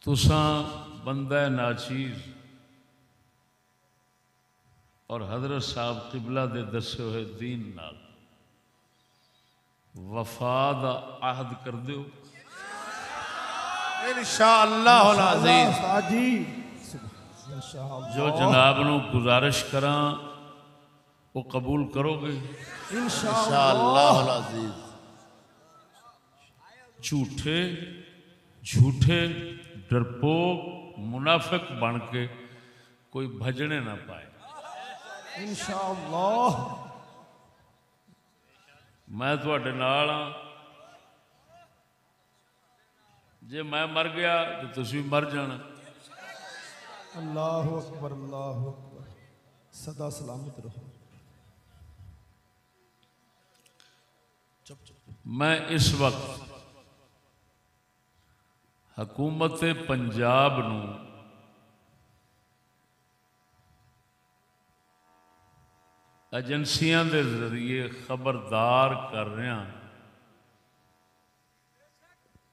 तुसां बंदा नाचीज़ और हजरत साहब किबला दे दसे हुए दीन नाल वफा दा आहद कर दो इंशाअल्लाह अज़ीज़। जो जनाब नू गुजारिश करा वो कबूल करोगे इंशाअल्लाह अज़ीज़। झूठे झूठे डरपोक मुनाफिक बन के कोई भजने ना पाए इंशाअल्लाह। मैं तुहाडे नाल हां। जे मैं मर गया तो तुसीं भी मर जाना। अल्लाहु अकबर अल्लाहु अकबर। सदा सलामत रहो। मैं इस वक्त हुकूमत पंजाब नू एजेंसियां के जरिए खबरदार कर रहा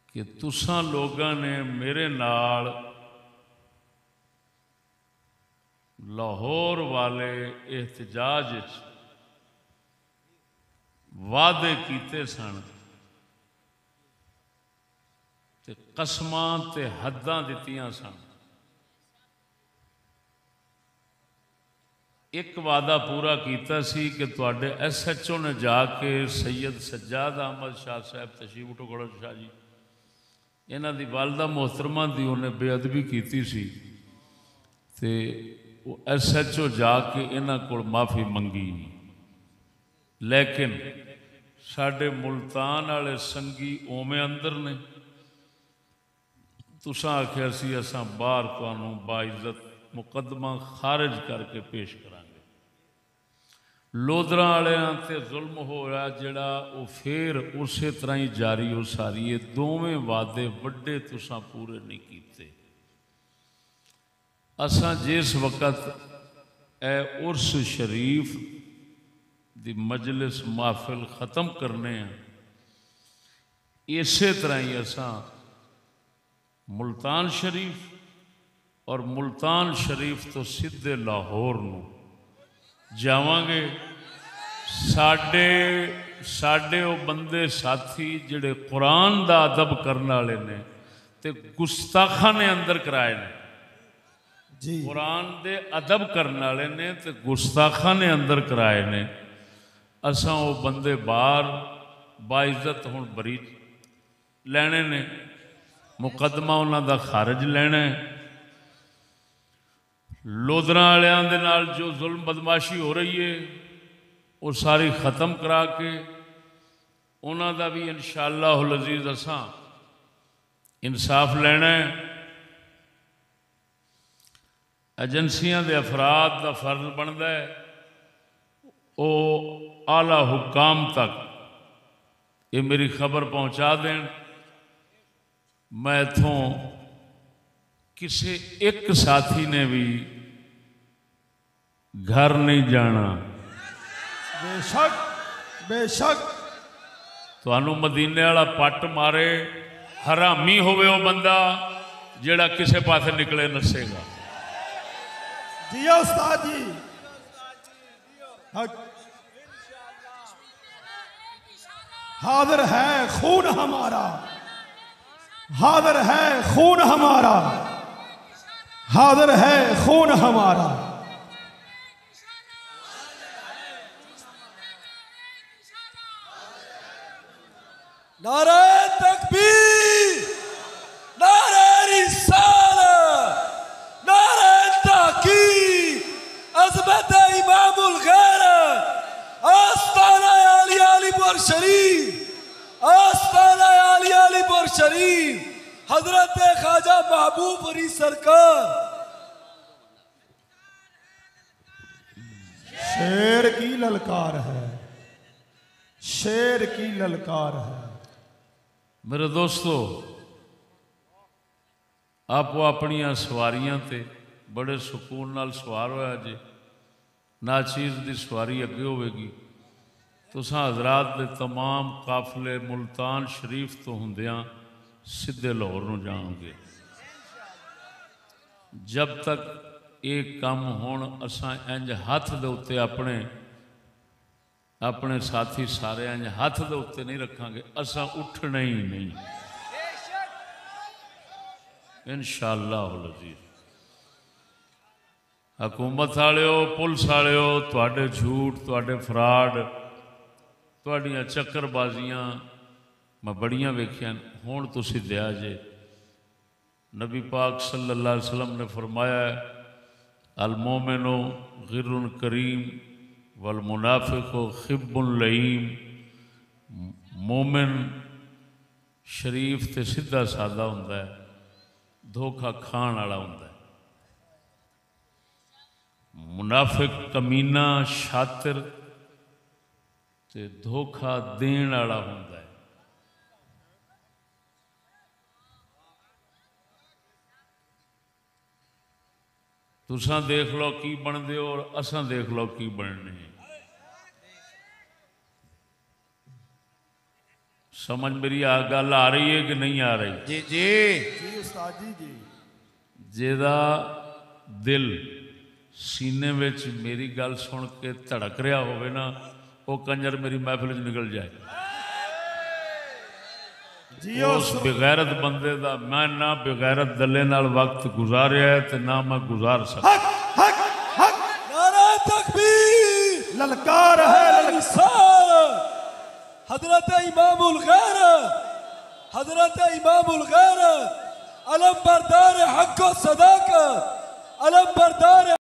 कि तुसां लोगां ने मेरे नाल लाहौर वाले एहतजाज वादे कीते सन ते कसमां ते हद्दां दित्तियां सन। एक वादा पूरा किया सी कि तुहाडे SHO ने जाके सैयद सज्जाद अहमद शाह साहब तशरीफ उठो गड़ो शाह जी इन्हां दी वालदा मोहतरमा दी उन्हें बेअदबी की सी ते वो SHO जाके इन्हां कोल माफ़ी मंगी, लेकिन साडे मुल्तान वाले संगी ओवें अंदर ने। तुसां आखिया सी असां बाहर तुहानूं बाइज्जत मुकदमा खारिज करके पेश करांगे। लोधरा वालियां ते जुल्म होया जिहड़ा वो फिर उस तरह ही जारी हो सारी है। दोवें वादे वड्डे तुसां पूरे नहीं कीते। असां जिस वक़्त ए उर्स शरीफ दी मजलिस महफिल ख़त्म करने हैं, इसे तरह ही असां मुल्तान शरीफ और मुल्तान शरीफ तो सीधे लाहौर नू जावांगे। साडे साडे वो बंदे साथी जिहड़े कुरान दा अदब करने वाले ने ते गुस्ताखा ने अंदर कराए ने जी। कुरान दे अदब करने वाले ने ते गुस्ताखा ने अंदर कराए ने। असां वो बंदे बाहर बाइज्जत हुण बरी लैने ने, मुकदमा उन्हां दा खारिज लैना है। लोधरा वालियां दे नाल जो जुल्म बदमाशी हो रही है वो सारी ख़त्म करा के उन्हां दा भी इंशाअल्लाह अज़ीज़ असां इंसाफ लैना है। एजेंसियां दे अफराद का फर्ज बनता है वो आला हुकाम तक ये मेरी खबर पहुँचा दें। मैं इथों किसी एक साथी ने भी घर नहीं जाना। बेशक बेशक। तुहानू मदीने वाला पट मारे हरामी होवे वो बंदा जेड़ा किसी पासे निकले नसेगा। जिया उस्ताद जी। हाजिर है खून हमारा, हाजिर है खून हमारा, हाजिर है खून हमारा। नारे तकबीर, नारे रिसालत, नारे ताकीद, अज़मत इमामुल गैरत, आस्ताना आली अलीपुर शरीफ, आस्ताना आली अलीपुर शरीफ, हजरत ख्वाजा महबूब अली सरकार। शेर की ललकार है, शेर की ललकार है। मेरे दोस्तों, आपो अपनिया सवारियां ते बड़े सुकून नाल सवार होया जे। नाचीज़ की सवारी अगे होगी। तुसां हजरात दे तमाम काफिले मुल्तान शरीफ तो हुंदियां सीधे लाहौर नूं जाओगे। जब तक ये काम होण असां इंज हथ दे उत्ते अपने अपने साथी सारे इंज हथ दे उत्ते नहीं रखांगे, असां उठना ही नहीं इंशाअल्लाह अज़ीज़। हुकूमत वालिओ, पुलिस वालिओ, तुहाडे झूठ, तुहाडे फ्रॉड, तुहाडियां चक्करबाजियां मैं बड़ियां वेखियां, हुण तुसीं दिया जे। नबी पाक सल्लल्लाहु अलैहि वसल्लम ने फरमाया अल मोमिनो गिरुन करीम वल मुनाफिको खिब्बुन लईम। मोमिन शरीफ ते सीधा सादा हुंदा है, धोखा खाण वाला हुंदा है। मुनाफिक कमीना शातिर ते धोखा देण वाला हुंदा है। तुसां देख लो की बनदे हो और असां देख लो की बनने। समझ मेरी गल आ रही है कि नहीं आ रही? जी जी जी उस्ताद जी जी। जेदा दिल सीने विच मेरी गल सुन के धड़क रहा होवे ना, वो कंजर मेरी महफिल च निकल जाए। जी उस बेगैरत बंदे दा मैं ना बेगैरत दले नाल वक्त गुजारिया है ते ना मैं गुजार सकता। हक हक हक नारे तकबीर, ललकार है रिसालत। हजरत इमामुल गैरत, हजरत इमामुल गैरत, अलम बरदार हक व सदाकत, अलम बरदार